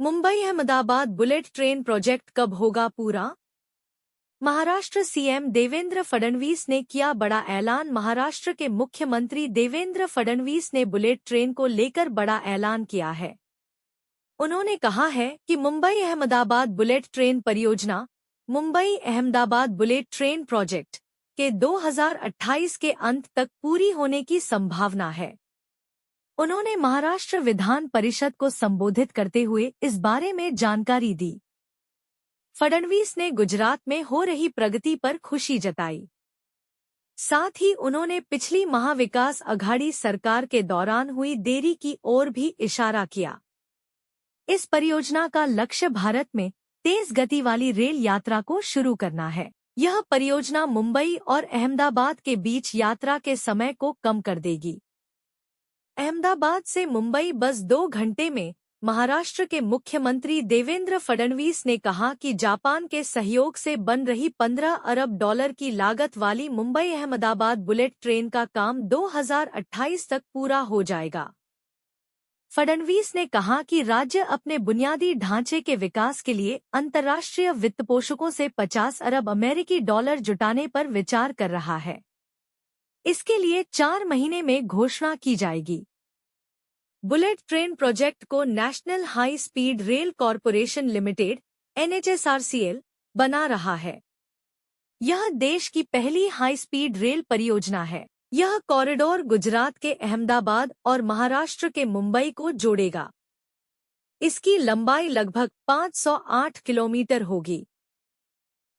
Mumbai Ahmedabad bullet train project कब होगा पूरा? महाराष्ट्र सीएम देवेंद्र फडणवीस ने किया बड़ा ऐलान। महाराष्ट्र के मुख्यमंत्री देवेंद्र फडणवीस ने बुलेट ट्रेन को लेकर बड़ा ऐलान किया है। उन्होंने कहा है कि मुंबई अहमदाबाद बुलेट ट्रेन परियोजना, Mumbai Ahmedabad bullet train project के 2028 के अंत तक पूरी होने की संभावना है। उन्होंने महाराष्ट्र विधान परिषद को संबोधित करते हुए इस बारे में जानकारी दी। फडणवीस ने गुजरात में हो रही प्रगति पर खुशी जताई। साथ ही उन्होंने पिछली महाविकास अघाड़ी सरकार के दौरान हुई देरी की ओर भी इशारा किया। इस परियोजना का लक्ष्य भारत में तेज गति वाली रेल यात्रा को शुरू करना है। यह परियोजना मुंबई और अहमदाबाद के बीच यात्रा के समय को कम कर देगी। अहमदाबाद से मुंबई बस 2 घंटे में। महाराष्ट्र के मुख्यमंत्री देवेंद्र फडणवीस ने कहा कि जापान के सहयोग से बन रही 15 अरब डॉलर की लागत वाली मुंबई अहमदाबाद बुलेट ट्रेन का काम 2028 तक पूरा हो जाएगा। फडणवीस ने कहा कि राज्य अपने बुनियादी ढांचे के विकास के लिए अंतर्राष्ट्रीय वित्तपोषकों से 50 अरब अमेरिकी डॉलर जुटाने पर विचार कर रहा है। इसके लिए 4 महीने में घोषणा की जाएगी। बुलेट ट्रेन प्रोजेक्ट को national high speed rail corporation limited (NHSRCL) बना रहा है। यह देश की पहली हाई स्पीड रेल परियोजना है। यह कॉरिडोर गुजरात के अहमदाबाद और महाराष्ट्र के मुंबई को जोड़ेगा। इसकी लंबाई लगभग 508 किलोमीटर होगी।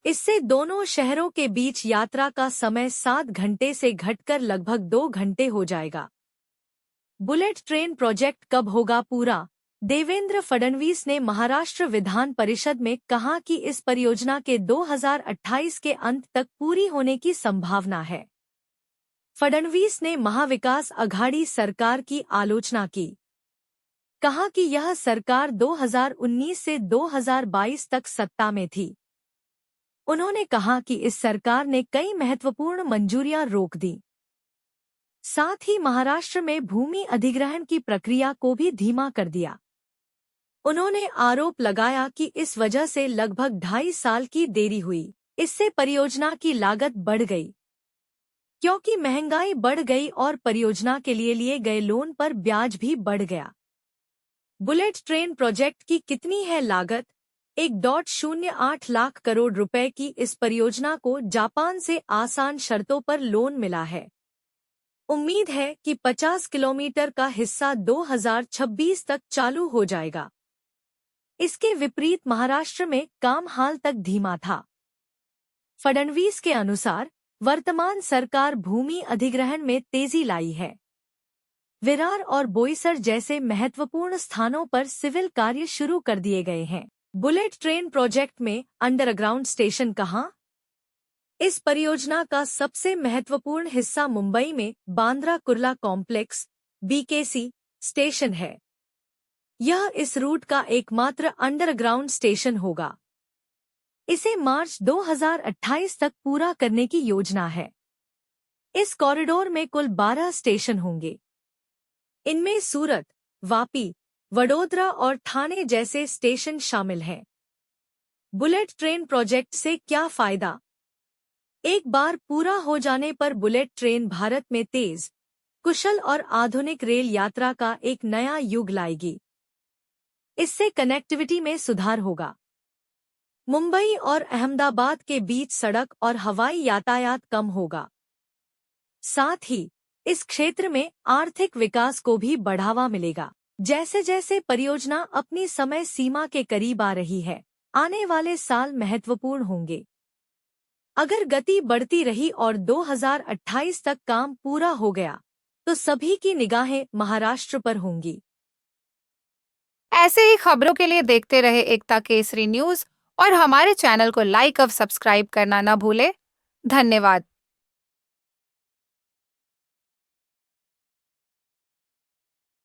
इससे दोनों शहरों के बीच यात्रा का समय 7 घंटे से घटकर लगभग 2 घंटे हो जाएगा। बुलेट ट्रेन प्रोजेक्ट कब होगा पूरा? देवेंद्र फडणवीस ने महाराष्ट्र विधान परिषद में कहा कि इस परियोजना के 2028 के अंत तक पूरी होने की संभावना है। फडणवीस ने महाविकास अघाड़ी सरकार की आलोचना की। कहा कि यह सरकार 2019 से 2022 तक सत्ता में थी। उन्होंने कहा कि इस सरकार ने कई महत्वपूर्ण मंजूरियां रोक दी। साथ ही महाराष्ट्र में भूमि अधिग्रहण की प्रक्रिया को भी धीमा कर दिया। उन्होंने आरोप लगाया कि इस वजह से लगभग 2.5 साल की देरी हुई। इससे परियोजना की लागत बढ़ गई, क्योंकि महंगाई बढ़ गई और परियोजना के लिए गए लोन पर ब्याज भी बढ़ गया। बुलेट ट्रेन प्रोजेक्ट की कितनी है लागत? 1.08 लाख करोड़ रुपए की इस परियोजना को जापान से आसान शर्तों पर लोन मिला है। उम्मीद है कि 50 किलोमीटर का हिस्सा 2026 तक चालू हो जाएगा। इसके विपरीत महाराष्ट्र में काम हाल तक धीमा था। फडणवीस के अनुसार वर्तमान सरकार भूमि अधिग्रहण में तेजी लाई है। विरार और बोईसर जैसे महत्वपूर्ण स्थानों पर सिविल कार्य शुरू कर दिए गए हैं। बुलेट ट्रेन प्रोजेक्ट में अंडरग्राउंड स्टेशन कहाँ? इस परियोजना का सबसे महत्वपूर्ण हिस्सा मुंबई में Bandra Kurla complex (BKC) station है। यह इस रूट का एकमात्र अंडरग्राउंड स्टेशन होगा। इसे मार्च 2028 तक पूरा करने की योजना है। इस कॉरिडोर में कुल 12 स्टेशन होंगे। इनमें सूरत, वापी, वडोदरा और ठाणे जैसे स्टेशन शामिल हैं। बुलेट ट्रेन प्रोजेक्ट से क्या फायदा? एक बार पूरा हो जाने पर बुलेट ट्रेन भारत में तेज, कुशल और आधुनिक रेल यात्रा का एक नया युग लाएगी। इससे कनेक्टिविटी में सुधार होगा। मुंबई और अहमदाबाद के बीच सड़क और हवाई यातायात कम होगा। साथ ही इस क्षेत्र में आर्थिक विकास को भी बढ़ावा मिलेगा। जैसे जैसे परियोजना अपनी समय सीमा के करीब आ रही है, आने वाले साल महत्वपूर्ण होंगे। अगर गति बढ़ती रही और 2028 तक काम पूरा हो गया, तो सभी की निगाहें महाराष्ट्र पर होंगी। ऐसे ही खबरों के लिए देखते रहे एकता केसरी न्यूज और हमारे चैनल को लाइक और सब्सक्राइब करना न भूले। धन्यवाद।